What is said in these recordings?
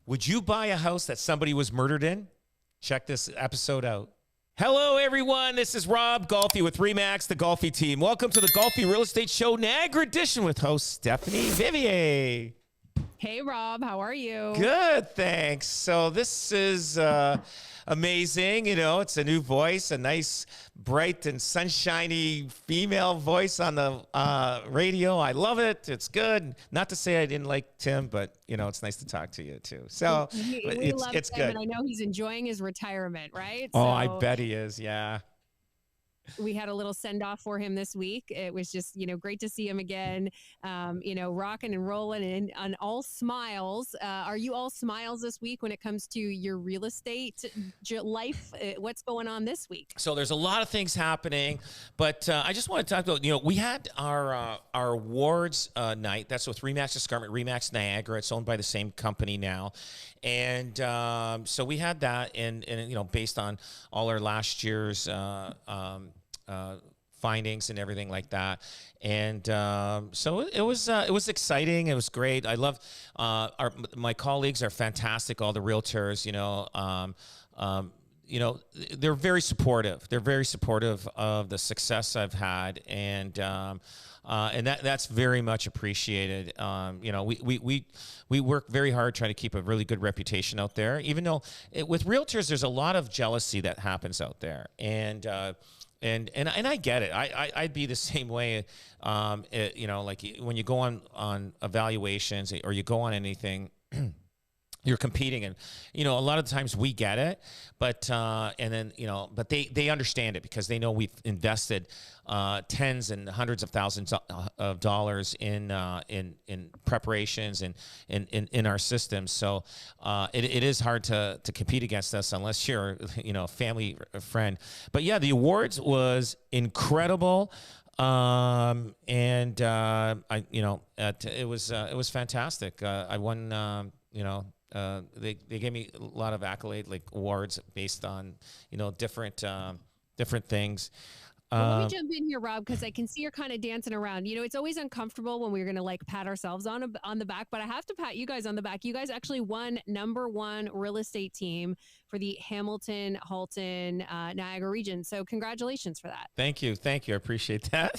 Would you buy a house that somebody was murdered in? Check this episode out. Hello, everyone. This is Rob Golfi with REMAX, the Golfi Team. Welcome to the Golfi Real Estate Show Niagara edition with host Stephanie Vivier. Hey, Rob. How are you? Good, thanks. So this is amazing. You know, it's a new voice, a nice, bright and sunshiny female voice on the radio. I love it. It's good. Not to say I didn't like Tim, but, you know, it's nice to talk to you, too. So we love it's Tim, good. and I know he's enjoying his retirement, right? Oh, I bet he is. Yeah. We had a little send off for him this week. It was just, great to see him again, rocking and rolling and on all smiles. Are you all smiles this week when it comes to your real estate life? What's going on this week? So there's a lot of things happening, but I just want to talk about, we had our awards night. That's with REMAX Escarpment, REMAX Niagara. It's owned by the same company now. And so we had that, and based on all our last year's findings and everything like that, and so it was exciting. It was great. I love my colleagues are fantastic. All the realtors, they're very supportive. They're very supportive of the success I've had, and that's very much appreciated. We work very hard trying to keep a really good reputation out there, even though with realtors, there's a lot of jealousy that happens out there. And I get it. I'd be the same way. Like when you go on evaluations or you go on anything, you're competing, and a lot of times we get it, but but they understand it because they know we've invested tens and hundreds of thousands of dollars in preparations and in our systems. So it is hard to compete against us unless you're a family friend. But yeah, the awards was incredible. It was fantastic. I won. They gave me a lot of accolades, like awards based on, different things. Well, let me jump in here, Rob, because I can see you're kind of dancing around. It's always uncomfortable when we're going to pat ourselves on the back, but I have to pat you guys on the back. You guys actually won #1 real estate team for the Hamilton, Halton, Niagara region. So congratulations for that. Thank you. I appreciate that.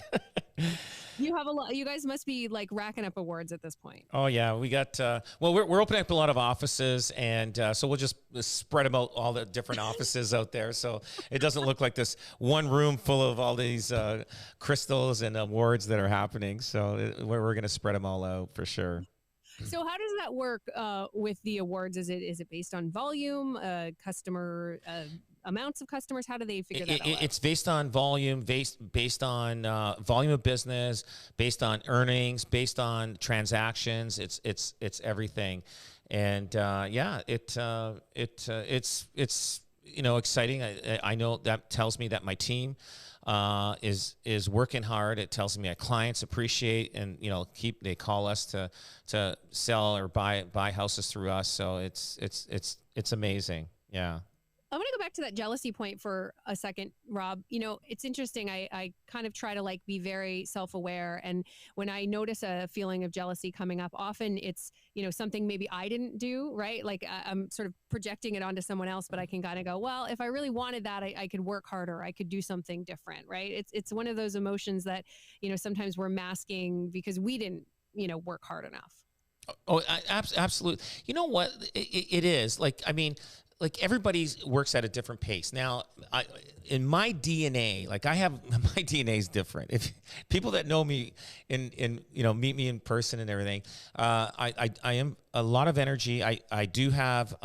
You have a lot. You guys must be racking up awards at this point. Oh yeah, we got. We're opening up a lot of offices, and so we'll just spread them out, all the different offices out there, so it doesn't look like this one room full of all these crystals and awards that are happening. So we're going to spread them all out for sure. So how does that work with the awards? Is it based on volume, customer? Amounts of customers? How do they figure that out? It's based on volume, based on volume of business, based on earnings, based on transactions. It's everything, and it's exciting. I know that tells me that my team is working hard. It tells me our clients appreciate and they call us to sell or buy houses through us. So it's amazing. Yeah. I want to go back to that jealousy point for a second, Rob. It's interesting. I kind of try to be very self-aware. And when I notice a feeling of jealousy coming up, often it's, something maybe I didn't do, right? I'm sort of projecting it onto someone else, but I can kind of go, well, if I really wanted that, I could work harder. I could do something different, right? It's one of those emotions that, sometimes we're masking because we didn't, work hard enough. Oh, absolutely. You know what? It is everybody works at a different pace. Now, in my DNA, I have my DNA is different. If people that know me meet me in person and everything, I am a lot of energy. I do have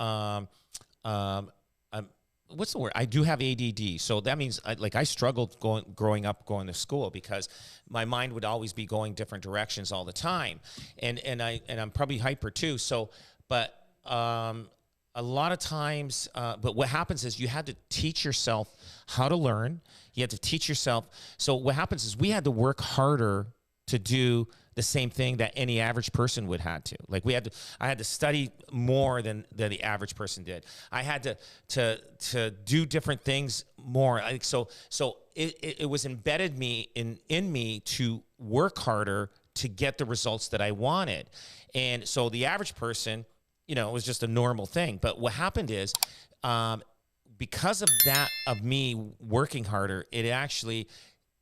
what's the word? I do have ADD. So that means I struggled growing up going to school because my mind would always be going different directions all the time, and I'm probably hyper too. So, but a lot of times, but what happens is you had to teach yourself how to learn. You had to teach yourself. So what happens is we had to work harder to do the same thing that any average person would have to. I had to study more than the average person did. I had to do different things more. So it was embedded in me to work harder to get the results that I wanted. And so the average person you know, it was just a normal thing. But what happened is, because of that, of me working harder, it actually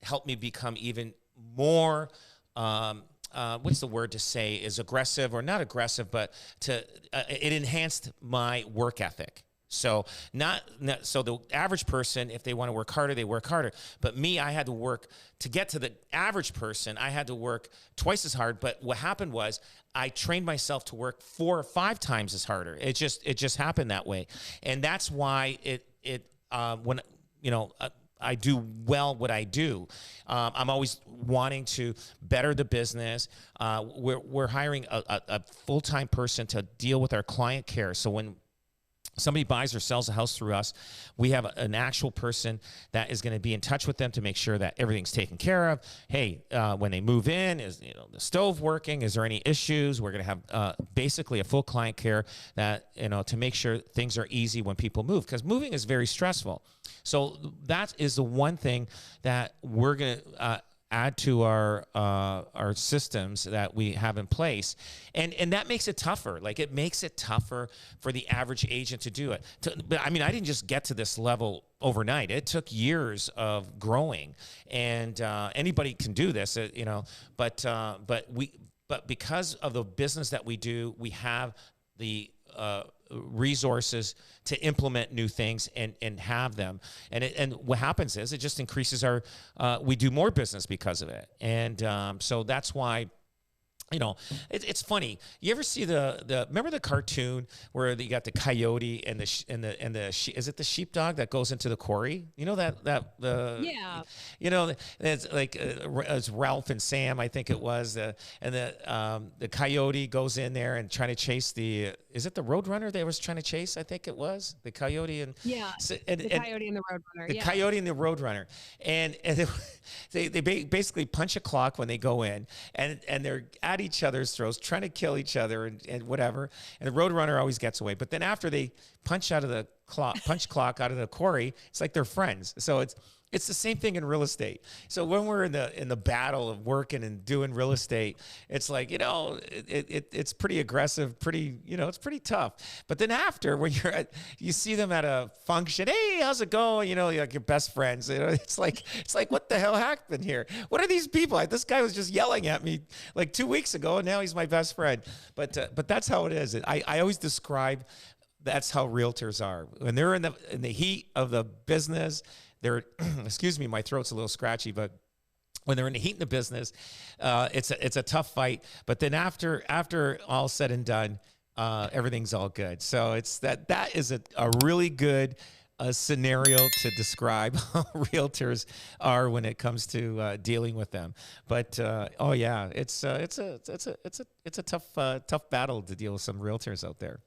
helped me become even more, what's the word to say, is aggressive, or not aggressive, but it enhanced my work ethic. So so the average person, if they want to work harder, they work harder. But me, I had to work to get to the average person. I had to work twice as hard. But what happened was I trained myself to work 4 or 5 times as harder. It just happened that way, and that's why when you know. I do well what I do. I'm always wanting to better the business. We're hiring a full-time person to deal with our client care. So when somebody buys or sells a house through us, we have an actual person that is going to be in touch with them to make sure that everything's taken care of. Hey, when they move in, is the stove working? Is there any issues? We're going to have basically a full client care that, to make sure things are easy when people move, because moving is very stressful. So that is the one thing that we're going to add to our systems that we have in place, and that makes it tougher. Like, it makes it tougher for the average agent to do it. But I mean, I didn't just get to this level overnight. It took years of growing, and anybody can do this, But because of the business that we do, we have the resources to implement new things and have them. And what happens is it just increases we do more business because of it. And so that's why, it's funny. You ever see remember the cartoon where you got the coyote and is it the sheepdog that goes into the quarry? Yeah. It's like it's Ralph and Sam, I think it was, and the coyote goes in there and trying to chase is it the Roadrunner they was trying to chase? I think it was the coyote and the coyote and the Roadrunner. The coyote and the Roadrunner, and they basically punch a clock when they go in, and they're at each other's throats, trying to kill each other and whatever. And the Roadrunner always gets away. But then after they punch clock out of the quarry, it's like they're friends. So it's the same thing in real estate. So when we're in the battle of working and doing real estate, it's like, it's pretty aggressive, it's pretty tough. But then after, when you see them at a function, hey, how's it going? Like your best friends. It's like what the hell happened here? What are these people? This guy was just yelling at me like 2 weeks ago, and now he's my best friend. But that's how it is. I always describe that's how realtors are when they're in the heat of the business. They're, excuse me, my throat's a little scratchy, but when they're in the heat of the business, it's a tough fight. But then after all said and done, everything's all good. So that is a really good scenario to describe how realtors are when it comes to dealing with them. But it's a tough battle to deal with some realtors out there.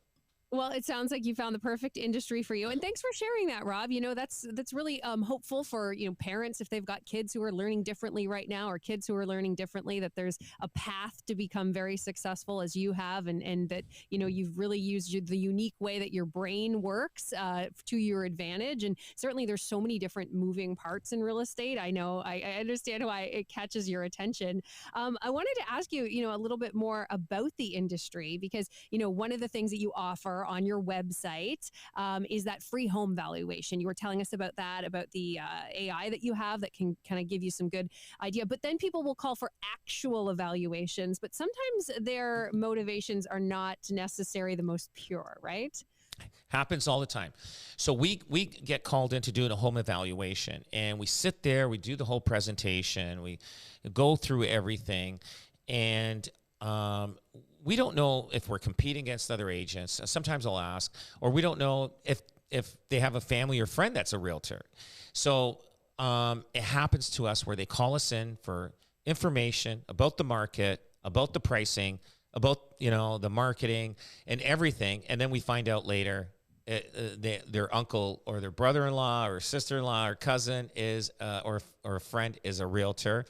Well, it sounds like you found the perfect industry for you. And thanks for sharing that, Rob. That's really hopeful for, parents, if they've got kids who are learning differently right now, or kids who are learning differently, that there's a path to become very successful as you have, and that, you've really used the unique way that your brain works to your advantage. And certainly there's so many different moving parts in real estate. I know, I understand why it catches your attention. I wanted to ask you, a little bit more about the industry, because, one of the things that you offer on your website is that free home valuation. You were telling us about that, about the AI that you have that can kind of give you some good idea. But then people will call for actual evaluations, but sometimes their motivations are not necessarily the most pure, right? Happens all the time. So we get called in to do a home evaluation, and we sit there, we do the whole presentation, we go through everything, and we don't know if we're competing against other agents. Sometimes I'll ask, or we don't know if they have a family or friend that's a realtor. So it happens to us where they call us in for information about the market, about the pricing, about the marketing and everything, and then we find out later their uncle or their brother-in-law or sister-in-law or cousin is or a friend is a realtor,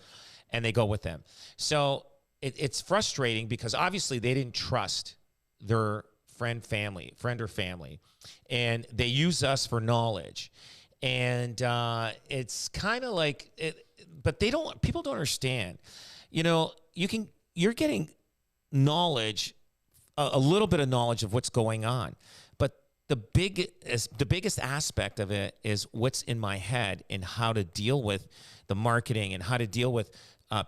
and they go with them. So it's frustrating because obviously they didn't trust their friend or family, and they use us for knowledge. And it's kind of like it, but people don't understand. You're getting knowledge a little bit of knowledge of what's going on. But the biggest aspect of it is what's in my head and how to deal with the marketing and how to deal with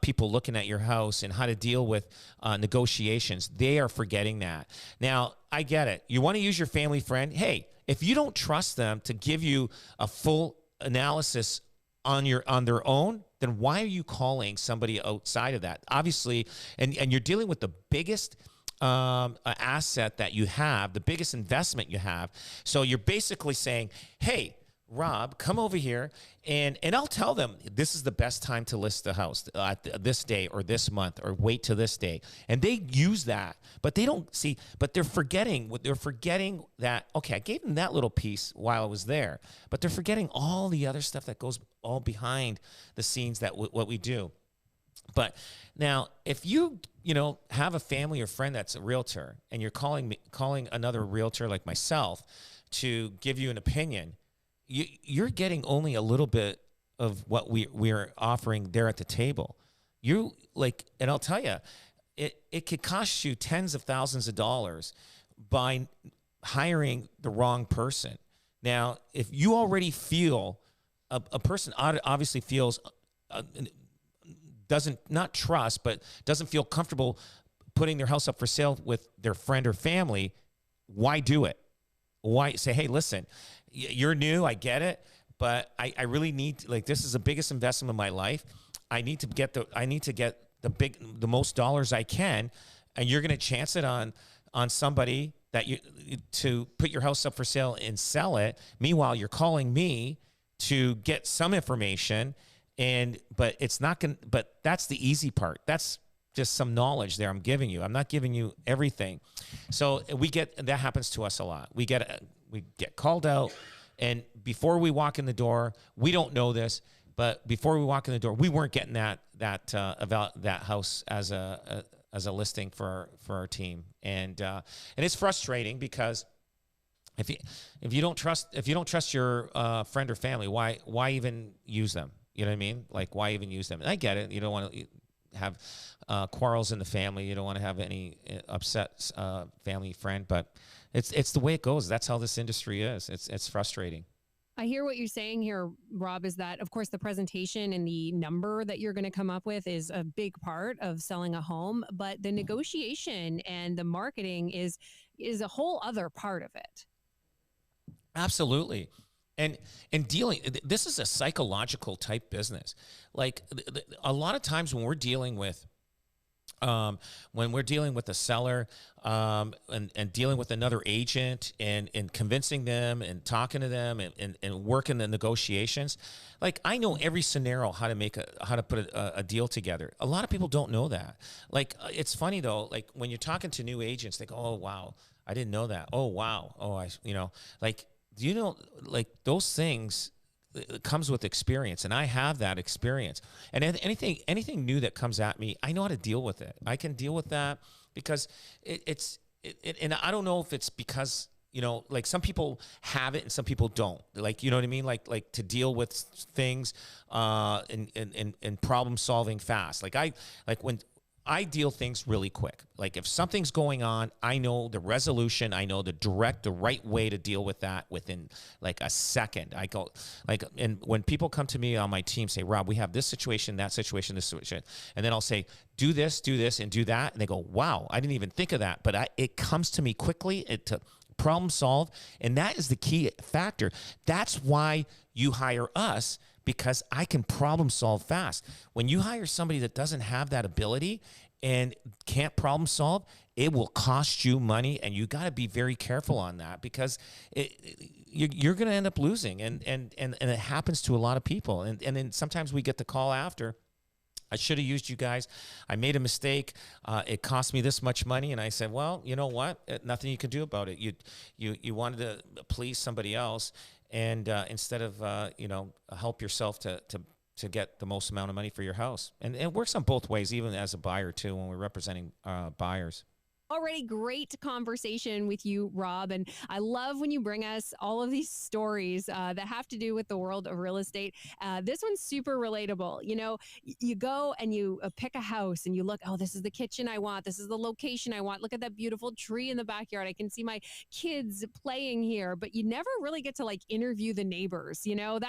people looking at your house and how to deal with negotiations. They are forgetting that. Now, I get it. You want to use your family friend. Hey, if you don't trust them to give you a full analysis on their own, then why are you calling somebody outside of that? Obviously, and you're dealing with the biggest asset that you have, the biggest investment you have. So you're basically saying, hey, Rob, come over here, and I'll tell them this is the best time to list the house at this day or this month, or wait to this day. And they use that, but they don't see, but they're forgetting that, okay, I gave them that little piece while I was there, but they're forgetting all the other stuff that goes all behind the scenes that what we do. But now, if you have a family or friend that's a realtor, and you're calling another realtor like myself to give you an opinion, you're getting only a little bit of what we're offering there at the table. And I'll tell you, it could cost you tens of thousands of dollars by hiring the wrong person. Now, if you already feel a person obviously feels doesn't not trust, but doesn't feel comfortable putting their house up for sale with their friend or family, why do it? Why say, hey, listen, you're new, I get it, but I really need this is the biggest investment of my life. I need to get the most dollars I can, and you're going to chance it on somebody to put your house up for sale and sell it. Meanwhile, you're calling me to get some information, but that's the easy part. That's just some knowledge there I'm giving you. I'm not giving you everything. So that happens to us a lot. We get called out, and before we walk in the door, we don't know this, but before we walk in the door, we weren't getting that house as a listing for our team, and it's frustrating because if you don't trust your friend or family, why even use them? You know what I mean? Like, why even use them? And I get it. You don't want to have quarrels in the family. You don't want to have any upset family friend, but it's the way it goes. That's how this industry is. It's frustrating. I hear what you're saying here, Rob, is that, of course, the presentation and the number that you're going to come up with is a big part of selling a home, but the negotiation and the marketing is a whole other part of it. Absolutely. And this is a psychological type business. Like a lot of times when we're dealing with a seller and dealing with another agent and convincing them and talking to them and working the negotiations, like I know every scenario how to put a deal together. A lot of people don't know that. Like it's funny though, like when you're talking to new agents, they go, "Oh wow, I didn't know that. Oh wow, like those things." It comes with experience, and I have that experience. And anything new that comes at me, I know how to deal with it. I can deal with that because and I don't know if it's because like some people have it and some people don't. Like you know what I mean? Like to deal with things and problem solving fast. When I deal things really quick. Like if something's going on, I know the resolution. I know the right way to deal with that within like a second. I go and when people come to me on my team, say, Rob, we have this situation, that situation, this situation. And then I'll say, do this, and do that. And they go, wow, I didn't even think of that. But it comes to me quickly to problem solve. And that is the key factor. That's why you hire us, because I can problem solve fast. When you hire somebody that doesn't have that ability and can't problem solve, it will cost you money, and you got to be very careful on that because you're going to end up losing, and it happens to a lot of people. And then sometimes we get the call after, I should have used you guys. I made a mistake. It cost me this much money. And I said, well, you know what? Nothing you can do about it. You wanted to please somebody else. And instead of, help yourself to get the most amount of money for your house. And it works on both ways, even as a buyer too, when we're representing buyers. Already great conversation with you, Rob. And I love when you bring us all of these stories that have to do with the world of real estate. This one's super relatable. You know, you go and you pick a house and you look, oh, this is the kitchen I want. This is the location I want. Look at that beautiful tree in the backyard. I can see my kids playing here, but you never really get to like interview the neighbors. You know,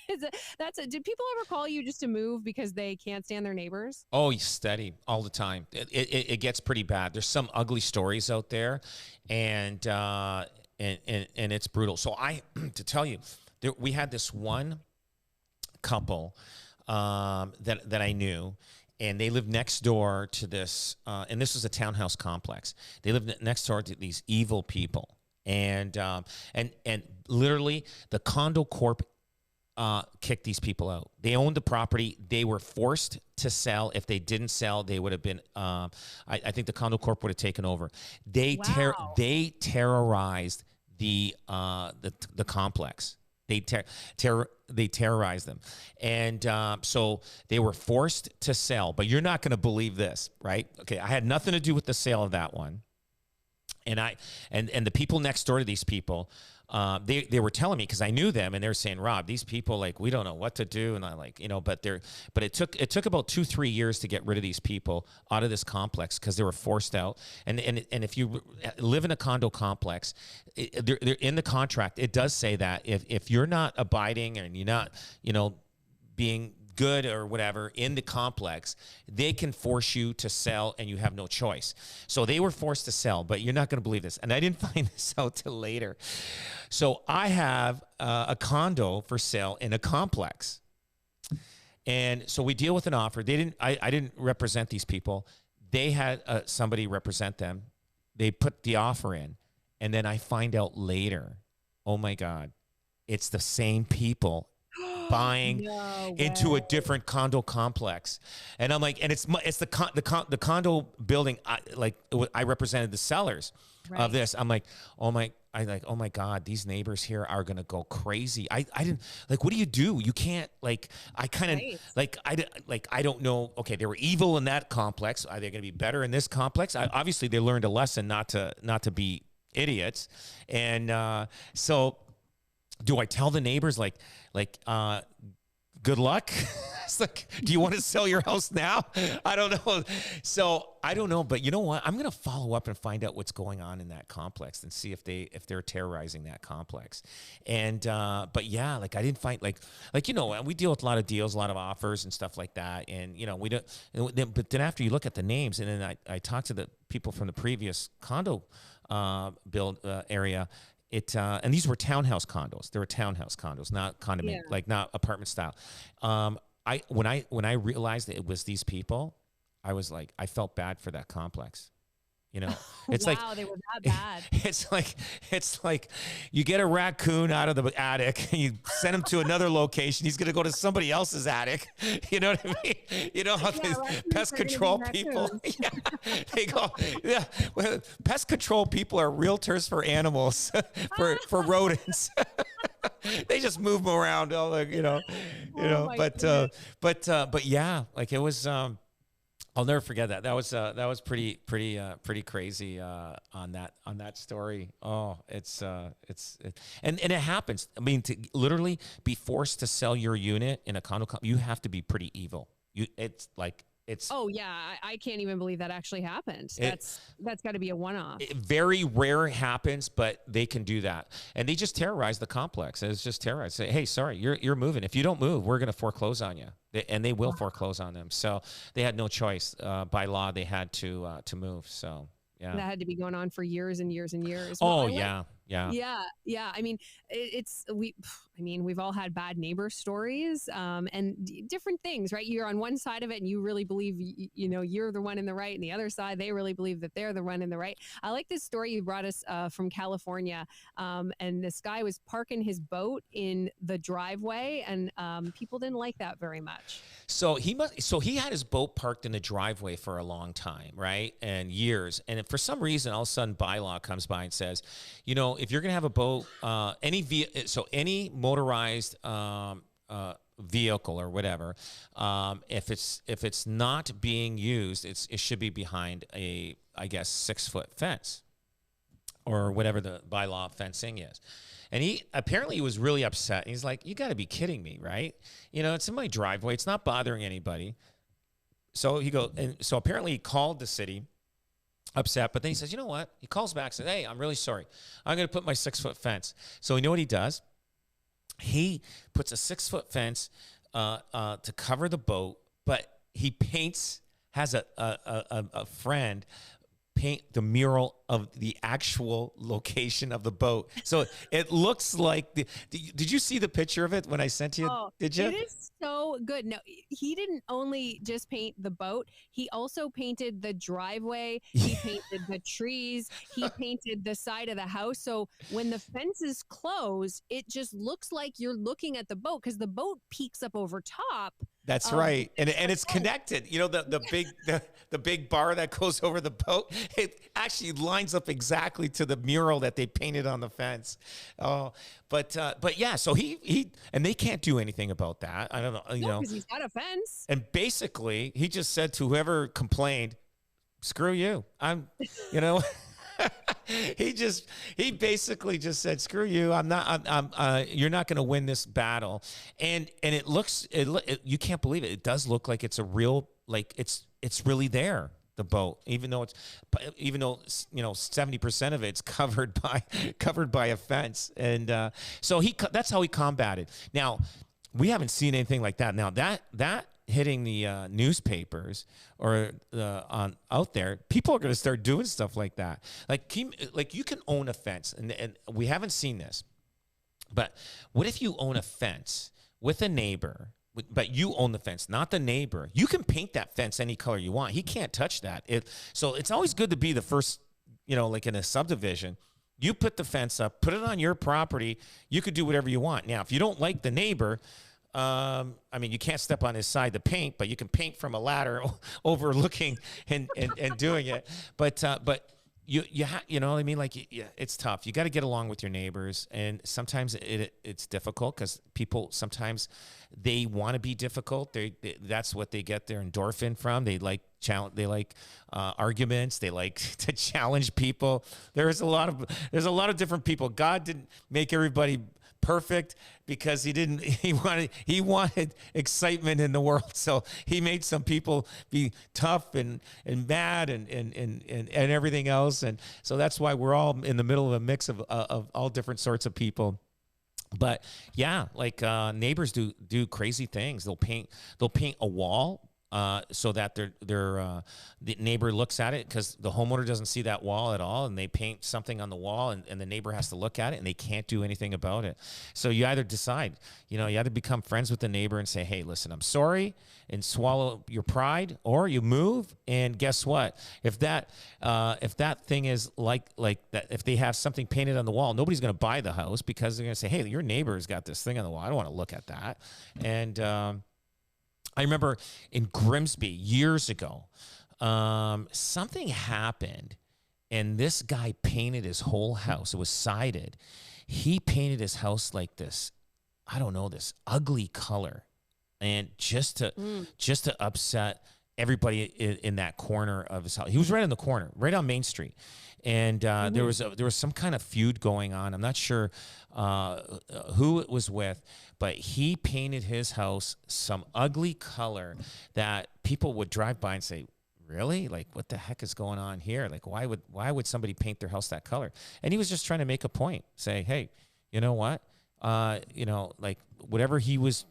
did people ever call you just to move because they can't stand their neighbors? Oh, steady all the time. It gets pretty bad. There's some ugly stories out there, and it's brutal. So to tell you, we had this one couple that I knew, and they lived next door to this, and this was a townhouse complex. They lived next door to these evil people, and literally the condo corp kicked these people out. They owned the property. They were forced to sell. If they didn't sell, they would have been. I think the condo corp would have taken over. They terrorized the complex. They terrorized them, and so they were forced to sell. But you're not going to believe this, right? Okay, I had nothing to do with the sale of that one, and the people next door to these people. They were telling me, because I knew them, and they were saying, Rob, these people, like, we don't know what to do. And I but it took about 2-3 years to get rid of these people out of this complex because they were forced out. And if you live in a condo complex, they're in the contract, it does say that if you're not abiding and you're not, being good or whatever in the complex, they can force you to sell and you have no choice. So they were forced to sell, but you're not going to believe this. And I didn't find this out till later. So I have a condo for sale in a complex. And so we deal with an offer. I didn't represent these people. They had somebody represent them. They put the offer in. And then I find out later, oh my God, it's the same people buying into a different condo complex. And I'm like, and it's the condo building. I represented the sellers of this. I'm like, oh my God, these neighbors here are going to go crazy. I didn't like, what do? You can't I don't know. Okay. They were evil in that complex. Are they going to be better in this complex? Obviously they learned a lesson not to be idiots. And, so do I tell the neighbors good luck? It's like, do you want to sell your house now? I don't know. So I don't know, but you know what? I'm going to follow up and find out what's going on in that complex and see if they're terrorizing that complex. And, but yeah, I didn't find we deal with a lot of deals, a lot of offers and stuff like that. And, we don't, but then after you look at the names and then I talked to the people from the previous condo, build area. And these were townhouse condos. They were townhouse condos, not condominium, not apartment style. When I realized that it was these people, I was like, I felt bad for that complex. It's wow, they were that bad. It's like you get a raccoon out of the attic and you send him to another location. He's going to go to somebody else's attic. You know what I mean? You know how these pest control people, they go, well, pest control people are realtors for animals, for rodents. They just move them around, but yeah, it was, I'll never forget that. That was pretty crazy on that story. Oh, and it happens. I mean, to literally be forced to sell your unit in a condo, you have to be pretty evil. Oh yeah, I can't even believe that actually happened. That's got to be a one-off. Very rare happens, but they can do that, and they just terrorize the complex. It's just terrorize. Say, hey, sorry, you're moving. If you don't move, we're going to foreclose on you, and they will foreclose on them. So they had no choice. By law, they had to move. So yeah, that had to be going on for years and years and years. Oh yeah. I mean, we've all had bad neighbor stories, and different things, right? You're on one side of it and you really believe, you're the one in the right, and the other side, they really believe that they're the one in the right. I like this story you brought us from California. And this guy was parking his boat in the driveway, and people didn't like that very much. So he had his boat parked in the driveway for a long time, right? And years. And for some reason, all of a sudden, bylaw comes by and says, if you're going to have a boat, any motorized vehicle or whatever, if it's not being used, it should be behind a, I guess, 6-foot fence or whatever the bylaw fencing is. And he apparently was really upset. He's like, "You got to be kidding me, right? You know, it's in my driveway. It's not bothering anybody." So so apparently he called the city upset, but then he says, "You know what?" He calls back and says, "Hey, I'm really sorry. I'm going to put my 6-foot fence." So you know what he does? He puts a 6-foot fence to cover the boat, but he has a friend paint the mural of the actual location of the boat. So it looks like did you see the picture of it when I sent you? Oh, Did you? it is so good. No, he didn't only just paint the boat, he also painted the driveway, he painted the trees, he painted the side of the house. So when the fences close, it just looks like you're looking at the boat because the boat peeks up over top. That's right, and it's connected. You know, the big bar that goes over the boat. It actually lines up exactly to the mural that they painted on the fence. Oh, but yeah. So he and they can't do anything about that. I don't know. You know, because he's got a fence. And basically, he just said to whoever complained, "Screw you." You know. He basically just said, "Screw you. You're not going to win this battle." And it looks, you can't believe it. It does look like it's a real, like it's really there, the boat, even though you know, 70% of it's covered by a fence. And so that's how he combated. Now, we haven't seen anything like that. Now that hitting the newspapers or out there, people are going to start doing stuff like that. Like you can own a fence, and we haven't seen this, but what if you own a fence with a neighbor, but you own the fence, not the neighbor? You can paint that fence any color you want. He can't touch that. So it's always good to be the first, like in a subdivision. You put the fence up, put it on your property. You could do whatever you want. Now, if you don't like the neighbor, I mean, you can't step on his side to paint, but you can paint from a ladder overlooking and doing it. But you know what I mean? Like, it's tough. You got to get along with your neighbors, and sometimes it's difficult because people sometimes they want to be difficult. That's what they get their endorphin from. They like arguments. They like to challenge people. There's a lot of different people. God didn't make everybody perfect because he wanted excitement in the world, so he made some people be tough and mad and everything else, and so that's why we're all in the middle of a mix of all different sorts of people. But yeah, like neighbors do crazy things. They'll paint a wall so that the neighbor looks at it, because the homeowner doesn't see that wall at all, and they paint something on the wall, and the neighbor has to look at it, and they can't do anything about it. So you either decide, you either become friends with the neighbor and say, "Hey, listen, I'm sorry," and swallow your pride, or you move. And guess what? If that thing is like that, if they have something painted on the wall, nobody's going to buy the house because they're going to say, "Hey, your neighbor's got this thing on the wall. I don't want to look at that." And I remember in Grimsby years ago, something happened, and this guy painted his whole house. It was sided. He painted his house like this, I don't know, this ugly color, and just to upset everybody in that corner of his house. He was right in the corner, right on Main Street. And there was some kind of feud going on. I'm not sure who it was with, but he painted his house some ugly color that people would drive by and say, "Really? Like, what the heck is going on here? Like, why would somebody paint their house that color?" And he was just trying to make a point, say, "Hey, you know what? Like whatever he was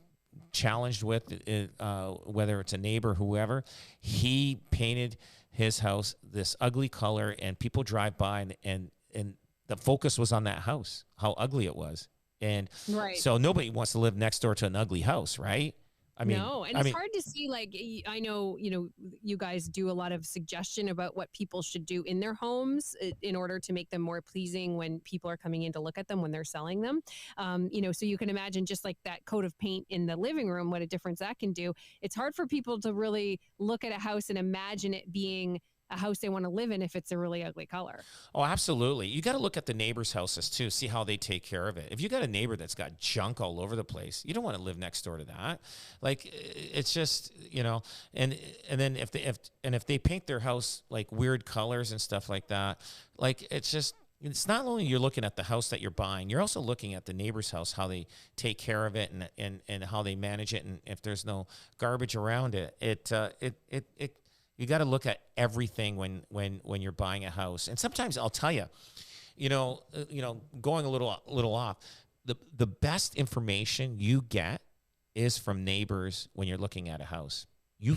challenged with, whether it's a neighbor, whoever, he painted his house this ugly color, and people drive by, and the focus was on that house, how ugly it was." And right. So nobody wants to live next door to an ugly house, right? I mean, no, and it's hard to see. Like, I know, you guys do a lot of suggestion about what people should do in their homes in order to make them more pleasing when people are coming in to look at them when they're selling them. So you can imagine just like that coat of paint in the living room, what a difference that can do. It's hard for people to really look at a house and imagine it being a house they want to live in if it's a really ugly color. Oh, absolutely. You got to look at the neighbors' houses too, see how they take care of it. If you got a neighbor that's got junk all over the place, you don't want to live next door to that. Like, it's just, and then if they paint their house like weird colors and stuff like that, like, it's not only you're looking at the house that you're buying, you're also looking at the neighbor's house, how they take care of it, and how they manage it, and if there's no garbage around it. You got to look at everything when you're buying a house. And sometimes I'll tell you, going a little off, the best information you get is from neighbors when you're looking at a house.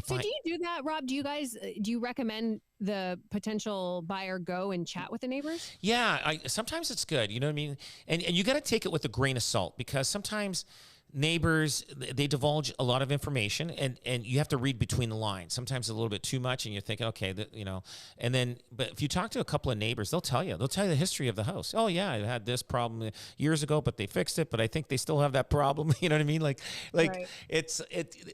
So do you do that, Rob? Do you recommend the potential buyer go and chat with the neighbors? Yeah, sometimes it's good. You know what I mean? And you got to take it with a grain of salt, because sometimes neighbors, they divulge a lot of information, and you have to read between the lines. Sometimes a little bit too much, and you're thinking, okay, but if you talk to a couple of neighbors, they'll tell you the history of the house. Oh yeah, I had this problem years ago, but they fixed it, but I think they still have that problem. You know what I mean? Like Right.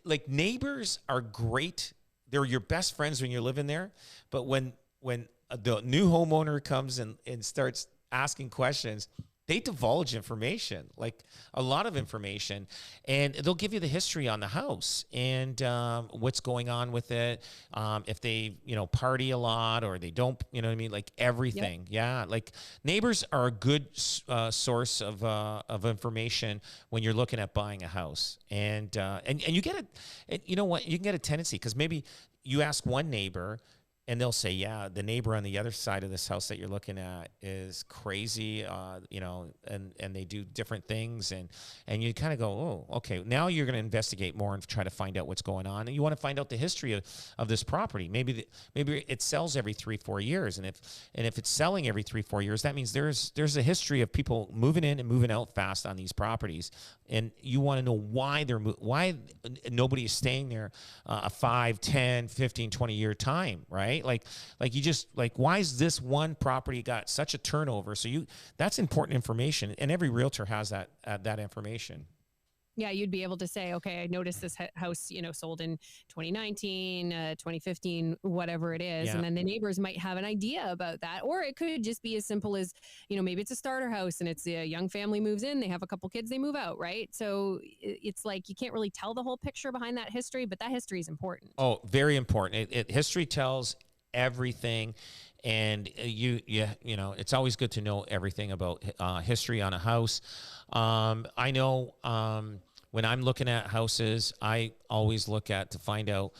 like neighbors are great. They're your best friends when you're living there. But when the new homeowner comes and starts asking questions, they divulge information, like a lot of information, and they'll give you the history on the house and what's going on with it. If they, party a lot or they don't, you know what I mean? Like everything. Yep. Yeah. Like neighbors are a good source of information when you're looking at buying a house. And you get it. You know what? You can get a tendency, because maybe you ask one neighbor, and they'll say, yeah, the neighbor on the other side of this house that you're looking at is crazy, and they do different things. And you kind of go, oh, okay, now you're going to investigate more and try to find out what's going on. And you want to find out the history of this property. Maybe it sells every 3-4 years. And if it's selling every 3-4 years, that means there's a history of people moving in and moving out fast on these properties. And you want to know why why nobody is staying there a 5, 10, 15, 20-year time, right? Like why is this one property got such a turnover? So that's important information, and every realtor has that information. Yeah, you'd be able to say, okay, I noticed this house, sold in 2019, 2015, whatever it is. Yeah. And then the neighbors might have an idea about that. Or it could just be as simple as, maybe it's a starter house and it's a young family moves in, they have a couple kids, they move out, right? So it's like you can't really tell the whole picture behind that history, but that history is important. Oh, very important. History tells everything. And it's always good to know everything about history on a house. I know when I'm looking at houses, I always look to find out,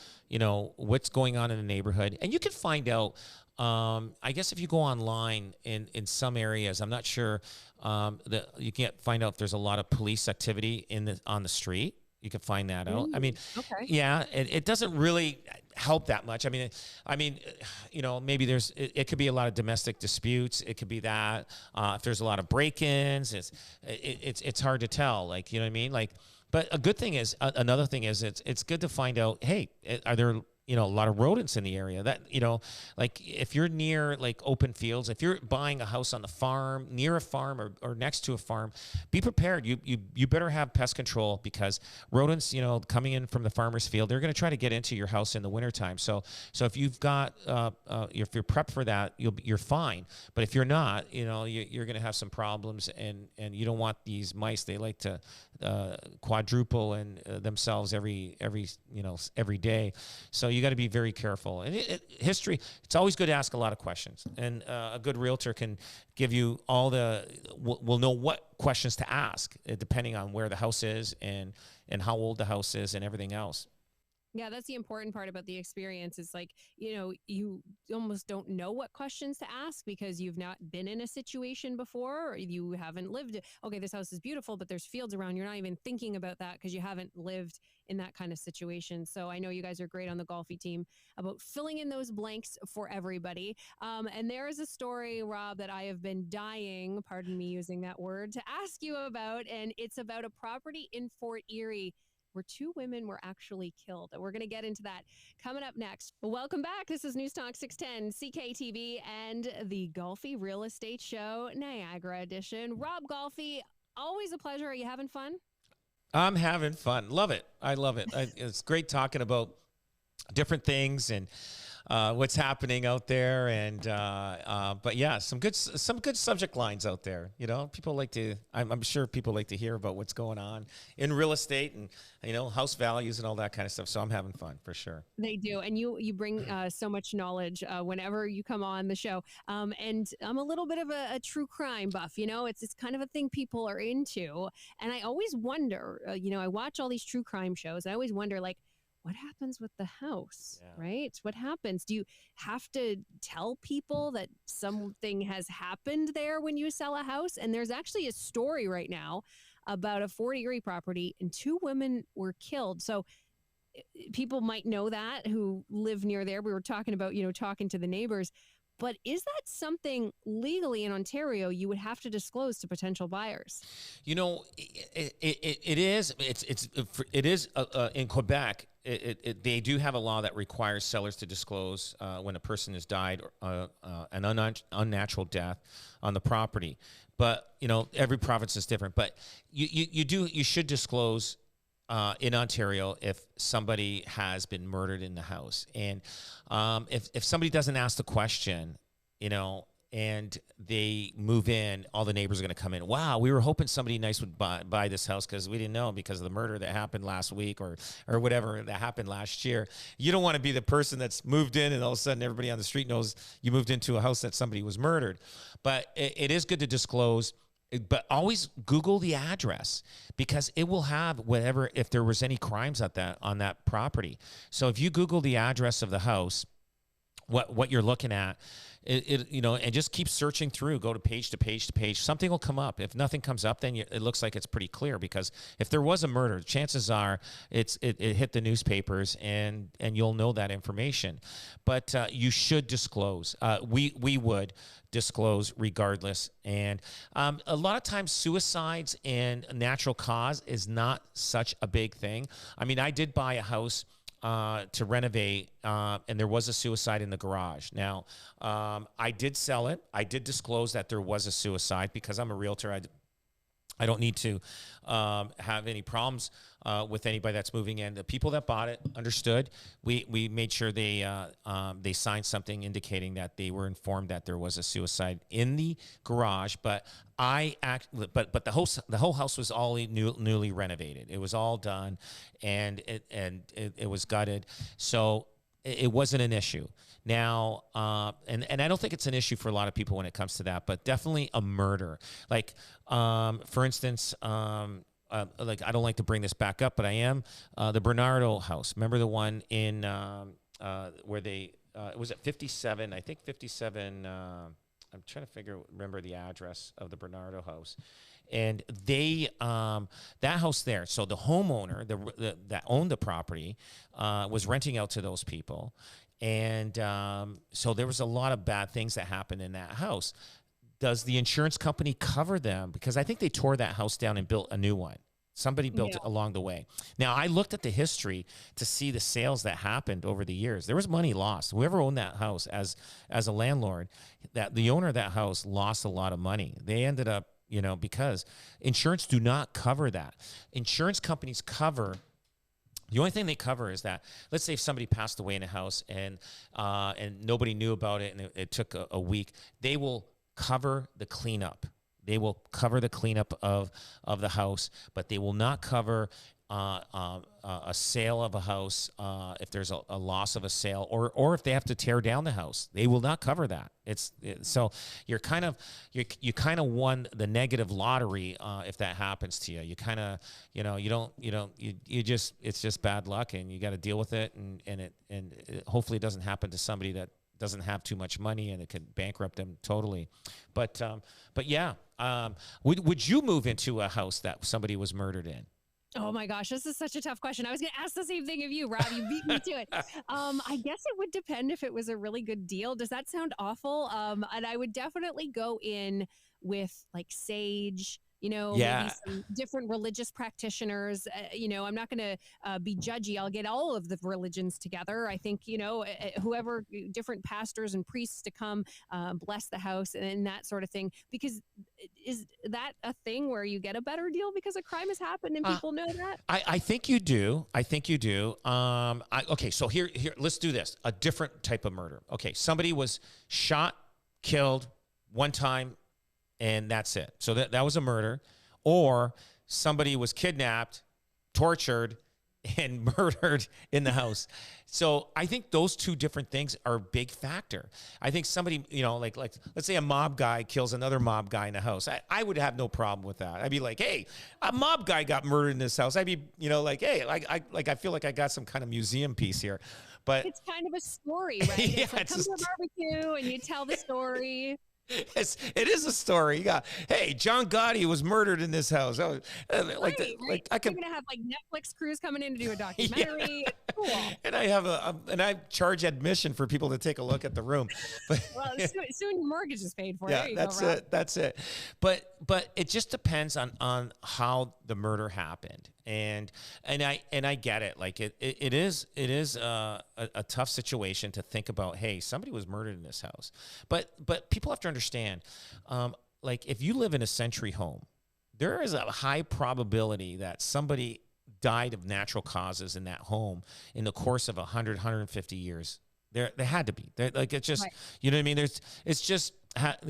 what's going on in the neighborhood. And you can find out, I guess if you go online in some areas, I'm not sure that you can't find out if there's a lot of police activity on the street. You can find that out. I mean, okay. Yeah, it doesn't really help that much. I mean, maybe it could be a lot of domestic disputes. It could be that if there's a lot of break-ins, it's hard to tell. Like, you know what I mean? Like, but another thing is it's good to find out, hey, are there a lot of rodents in the area that, like if you're near like open fields, if you're buying a house on the farm, near a farm or next to a farm, be prepared. You better have pest control, because rodents, coming in from the farmer's field, they're going to try to get into your house in the wintertime. So if you've got, if you're prepped for that, you're fine. But if you're not, you're going to have some problems, and you don't want these mice. They like to quadruple themselves every day. So you got to be very careful. And history, it's always good to ask a lot of questions. And a good realtor can give you will know what questions to ask, depending on where the house is and how old the house is and everything else. Yeah, that's the important part about the experience. Is like, you almost don't know what questions to ask because you've not been in a situation before, or you haven't lived it. Okay, this house is beautiful, but there's fields around. You're not even thinking about that because you haven't lived in that kind of situation. So I know you guys are great on the Golfi team about filling in those blanks for everybody. And there is a story, Rob, that I have been dying, pardon me using that word, to ask you about. And it's about a property in Fort Erie where 2 women were actually killed. And we're going to get into that coming up next. Welcome back. This is News Talk 610 CKTV and the Golfi Real Estate Show, Niagara edition. Rob Golfi, always a pleasure. Are you having fun? I'm having fun. Love it. I love it. It's great talking about different things. And what's happening out there. And but yeah, some good subject lines out there. You know, people like to. I'm sure people like to hear about what's going on in real estate and house values and all that kind of stuff. So I'm having fun for sure. They do, and you bring so much knowledge whenever you come on the show. And I'm a little bit of a true crime buff. It's kind of a thing people are into, and I always wonder. I watch all these true crime shows. I always wonder, like, what happens with the house, Yeah. right? What happens? Do you have to tell people that something has happened there when you sell a house? And there's actually a story right now about a 40 acre property, and two women were killed. So people might know that who live near there. We were talking about, talking to the neighbors. But is that something legally in Ontario you would have to disclose to potential buyers? It is. It is in Quebec. They do have a law that requires sellers to disclose when a person has died an unnatural death on the property. But every province is different. But you should disclose in Ontario if somebody has been murdered in the house. And if somebody doesn't ask the question, and they move in, all the neighbors are going to come in. Wow, we were hoping somebody nice would buy this house because we didn't know because of the murder that happened last week or whatever that happened last year. You don't want to be the person that's moved in and all of a sudden everybody on the street knows you moved into a house that somebody was murdered. But it is good to disclose. But always Google the address because it will have whatever, if there was any crimes on that property. So if you Google the address of the house, what you're looking at, and just keep searching through, go to page to page to page. Something will come up. If nothing comes up, then it looks like it's pretty clear because if there was a murder, chances are it hit the newspapers and you'll know that information. But you should disclose. We would disclose regardless. And a lot of times suicides and natural cause is not such a big thing. I mean, I did buy a house to renovate, and there was a suicide in the garage. Now, I did sell it. I did disclose that there was a suicide because I'm a realtor. I don't need to have any problems with anybody that's moving in. The people that bought it understood. We made sure they signed something indicating that they were informed that there was a suicide in the garage. But but the whole house was all newly renovated. It was all done, and it was gutted. So it wasn't an issue. Now, and I don't think it's an issue for a lot of people when it comes to that, but definitely a murder. Like, for instance, like I don't like to bring this back up, but I am the Bernardo house. Remember the one in where they it was at 57? I think 57. I'm trying to remember the address of the Bernardo house. And they, that house there, so the homeowner that owned the property was renting out to those people. And so there was a lot of bad things that happened in that house. Does the insurance company cover them? Because I think they tore that house down and built a new one. Somebody built it along the way. Now, I looked at the history to see the sales that happened over the years. There was money lost. Whoever owned that house as a landlord, that the owner of that house lost a lot of money. They ended up, because insurance do not cover that. Insurance companies cover. The only thing they cover is that, let's say if somebody passed away in a house and nobody knew about it and it took a week, they will cover the cleanup. They will cover the cleanup of the house, but they will not cover a sale of a house if there's a loss of a sale or if they have to tear down the house. They will not cover that. So you kind of won the negative lottery if that happens to you. You kind of it's just bad luck and you got to deal with it and it hopefully it doesn't happen to somebody that doesn't have too much money and it could bankrupt them totally. But yeah, would you move into a house that somebody was murdered in? Oh my gosh, this is such a tough question. I was going to ask the same thing of you, Rob. You beat me to it. I guess it would depend if it was a really good deal. Does that sound awful? And I would definitely go in with like sage, maybe Yeah. some different religious practitioners. I'm not going to be judgy. I'll get all of the religions together. I think, whoever, different pastors and priests to come bless the house and that sort of thing. Because is that a thing where you get a better deal because a crime has happened and people know that? I think you do. I think you do. Okay, so here, let's do this. A different type of murder. Okay, somebody was shot, killed one time, and that's it. So that was a murder. Or somebody was kidnapped, tortured, and murdered in the house. So I think those two different things are a big factor. I think somebody, like let's say a mob guy kills another mob guy in the house. I would have no problem with that. I'd be like, hey, a mob guy got murdered in this house. I'd be, like, hey, I feel like I got some kind of museum piece here. But it's kind of a story, right? Yeah, it's like, come to a barbecue and you tell the story. It is a story. You got, hey, John Gotti was murdered in this house. Right. I could. You're gonna have like Netflix crews coming in to do a documentary. Yeah. It's cool. And I charge admission for people to take a look at the room. But well, soon your mortgage is paid for. Yeah, that's it. That's it. But it just depends on how the murder happened, and I get it. Like it is a tough situation to think about. Hey, somebody was murdered in this house, but people have to understand, like if you live in a century home, there is a high probability that somebody died of natural causes in that home in the course of 100, 150 years. There had to be. Like it's just, right. You know what I mean? It's just, and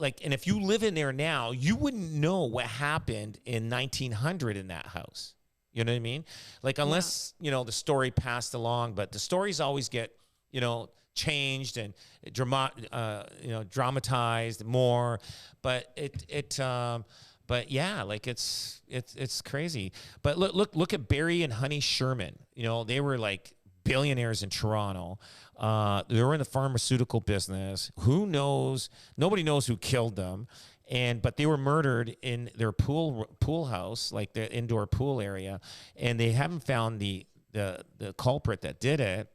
if you live in there now, you wouldn't know what happened in 1900 in that house. You know what I mean? Like unless, the story passed along, but the stories always get, changed and dramatized more, but but yeah, like it's crazy. But look at Barry and Honey Sherman. They were like billionaires in Toronto. They were in the pharmaceutical business. Who knows? Nobody knows who killed them. But they were murdered in their pool house, like the indoor pool area, and they haven't found the culprit that did it.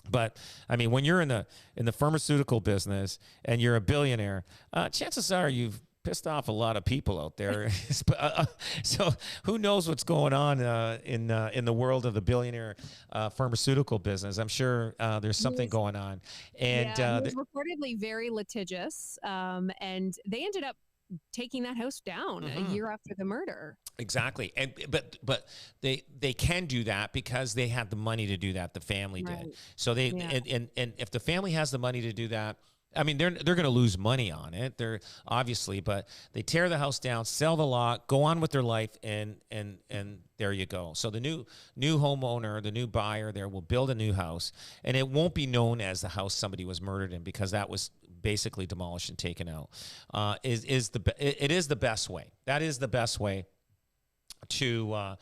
But I mean, when you're in the pharmaceutical business and you're a billionaire, chances are you've pissed off a lot of people out there. So who knows what's going on in the world of the billionaire pharmaceutical business? I'm sure there's something going on. And he was reportedly very litigious, and they ended up taking that house down a year after the murder. Exactly. And but they can do that because they had the money to do that. The family did. So and if the family has the money to do that, I mean, they're going to lose money on it. They're obviously, but they tear the house down, sell the lot, go on with their life, and there you go. So the new homeowner, the new buyer there will build a new house, and it won't be known as the house somebody was murdered in because that was basically demolished and taken out. It is the best way. That is the best way to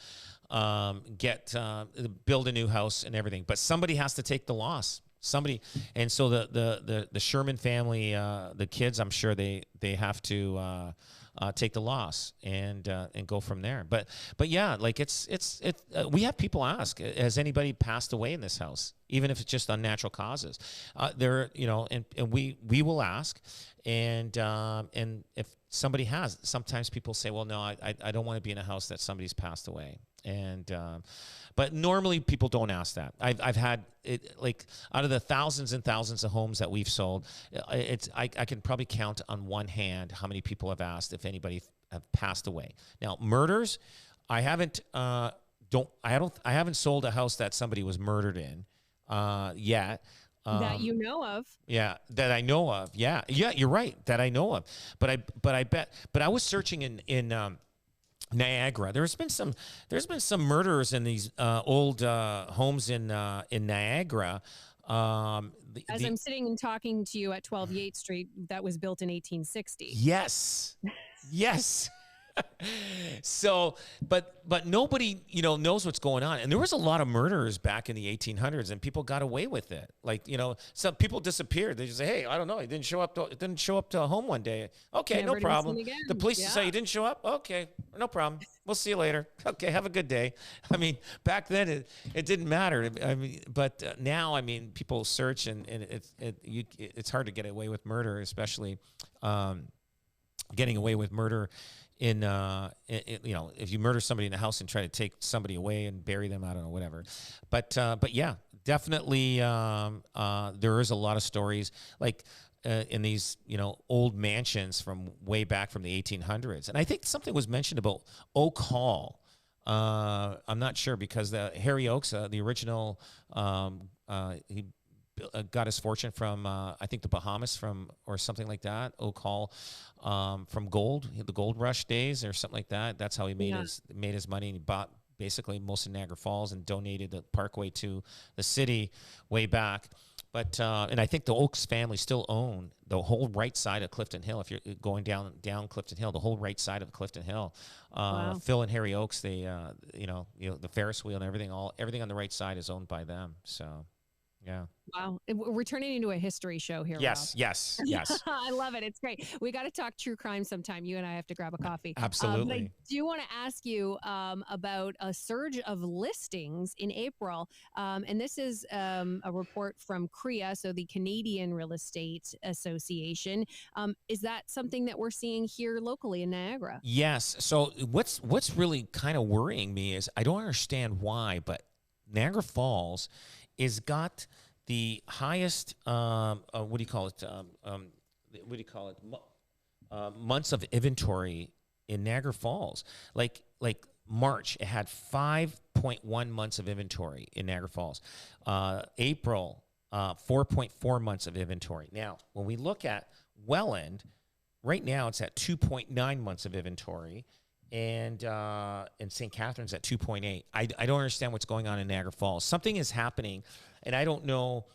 build a new house and everything. But somebody has to take the loss. Somebody, and so the Sherman family, the kids, I'm sure they have to take the loss and go from there. But yeah, like it's we have people ask, has anybody passed away in this house, even if it's just unnatural causes? And we will ask, and if somebody has, sometimes people say, well, no, I don't want to be in a house that somebody's passed away. And but normally people don't ask that. I've had it, like out of the thousands and thousands of homes that we've sold, I can probably count on one hand how many people have asked if anybody have passed away. Now murders, I haven't sold a house that somebody was murdered in yet. That you know of. Yeah, that I know of. Yeah, you're right. That I know of. But I was searching in Niagara. There's been some murders in these old homes in Niagara. I'm sitting and talking to you at 12 Yates Street, that was built in 1860. Yes. Yes. So, but nobody, knows what's going on. And there was a lot of murders back in the 1800s, and people got away with it. Like, some people disappeared. They just say, hey, I don't know. He didn't show up to home one day. Okay, no problem. The police say he didn't show up. Okay, no problem. We'll see you later. Okay, have a good day. I mean, back then it didn't matter. I mean, but now, I mean, people search and it's hard to get away with murder, especially, getting away with murder you know, if you murder somebody in the house and try to take somebody away and bury them, I don't know, whatever. But yeah, definitely, there is a lot of stories like in these, you know, old mansions from way back from the 1800s. And I think something was mentioned about Oak Hall. I'm not sure because the Harry Oakes, the original, he got his fortune from I think the Bahamas from or something like that. Oak Hall, from gold, the gold rush days or something like that. That's how he made his money. And he bought basically most of Niagara Falls and donated the parkway to the city way back. But and I think the Oakes family still own the whole right side of Clifton Hill. If you're going down Clifton Hill, the whole right side of Clifton Hill. Wow. Phil and Harry Oakes, they you know the Ferris wheel and everything on the right side is owned by them. So yeah. Wow. We're turning into a history show here, Yes, Rob. yes, yes. I love it. It's great. We got to talk true crime sometime. You and I have to grab a coffee. But I Absolutely. do want to ask you about a surge of listings in April. And this is a report from CREA, so the Canadian Real Estate Association. Is that something that we're seeing here locally in Niagara? Yes. So what's really kind of worrying me is I don't understand why, but Niagara Falls is got the highest what do you call it? What do you call it? Months of inventory in Niagara Falls. Like March, it had 5.1 months of inventory in Niagara Falls. April, 4.4 months of inventory. Now, when we look at Welland, right now it's at 2.9 months of inventory. And St. Catharines at 2.8. I don't understand what's going on in Niagara Falls. Something is happening, and I don't know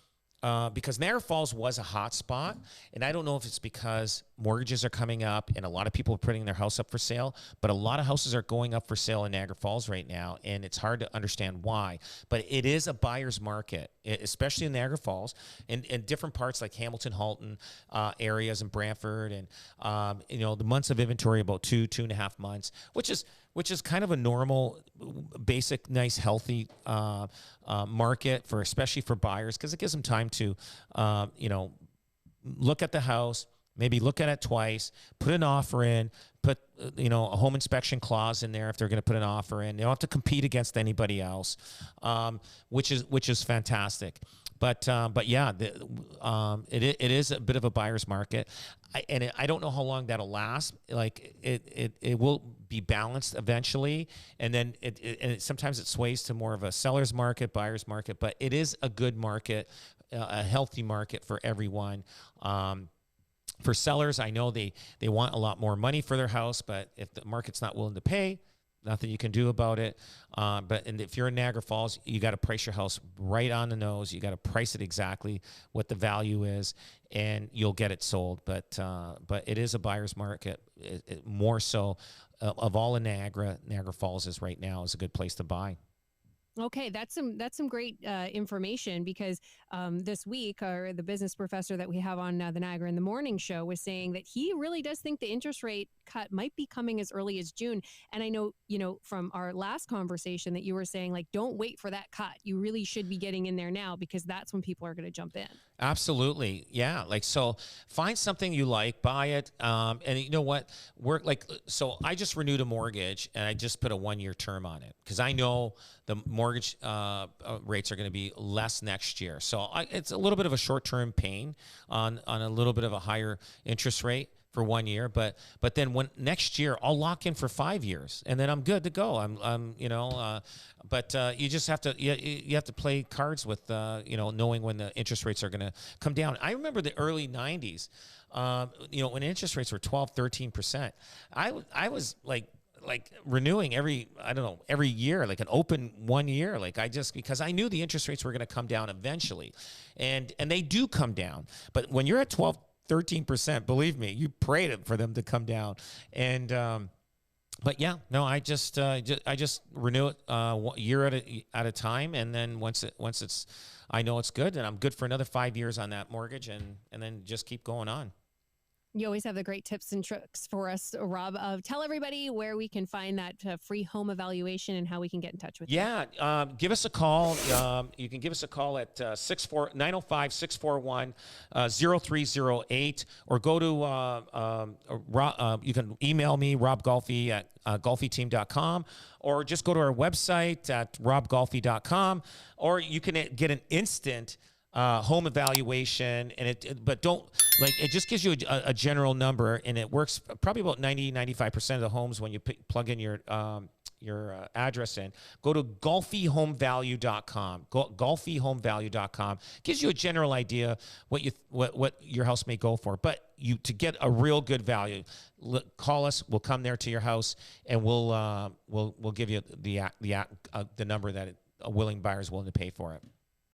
because Niagara Falls was a hot spot, and I don't know if it's because mortgages are coming up and a lot of people are putting their house up for sale, but a lot of houses are going up for sale in Niagara Falls right now, and it's hard to understand why. But it is a buyer's market, especially in Niagara Falls and different parts like Hamilton, Halton areas and Brantford, and you know, the months of inventory about 2.5 months, which is kind of a normal, basic, nice, healthy market for especially for buyers because it gives them time to, you know, look at the house, maybe look at it twice, put an offer in, put you know, a home inspection clause in there if they're going to put an offer in. They don't have to compete against anybody else, which is fantastic. But yeah, it is a bit of a buyer's market, I don't know how long that'll last. Like it will be balanced eventually, and then sometimes it sways to more of a seller's market, buyer's market. But it is a good market, a healthy market for everyone. For sellers, I know they want a lot more money for their house, but if the market's not willing to pay, nothing you can do about it. And if you're in Niagara Falls, you got to price your house right on the nose. You got to price it exactly what the value is, and you'll get it sold. But it is a buyer's market, more so of all in Niagara. Niagara Falls is right now is a good place to buy. Okay, that's some great information because this week, the business professor that we have on the Niagara in the Morning show was saying that he really does think the interest rate cut might be coming as early as June. And I know, from our last conversation that you were saying, like, don't wait for that cut. You really should be getting in there now because that's when people are going to jump in. Absolutely. Yeah. So find something you like, buy it. And you know what? So I just renewed a mortgage and I just put a 1-year term on it because I know the mortgage rates are going to be less next year. So it's a little bit of a short-term pain on a little bit of a higher interest rate for 1 year, but then when next year I'll lock in for 5 years and then I'm good to go. But you just have to you have to play cards with knowing when the interest rates are going to come down. I remember the early 90s, when interest rates were 12-13%. I was like renewing every year, like an open 1 year, because I knew the interest rates were going to come down eventually, and they do come down. But when you're at 12-13%, believe me, you pray for them to come down. And but yeah, no, I just renew it 1 year at a time, and then once it's I know it's good, and I'm good for another 5 years on that mortgage, and then just keep going on. You always have the great tips and tricks for us, Rob. Tell everybody where we can find that free home evaluation and how we can get in touch with you. Yeah, give us a call. You can give us a call at 905-641-0308, or go to, you can email me, Rob Golfi at golfiteam.com, or just go to our website at robgolfi.com, or you can get an instant home evaluation, and but don't, like, it just gives you a general number, and it works probably about 95% of the homes when you plug in your address in. Go to golfihomevalue.com. Golfihomevalue.com gives you a general idea what your house may go for, but to get a real good value, call us. We'll come there to your house, and we'll give you the number that a willing buyer is willing to pay for it.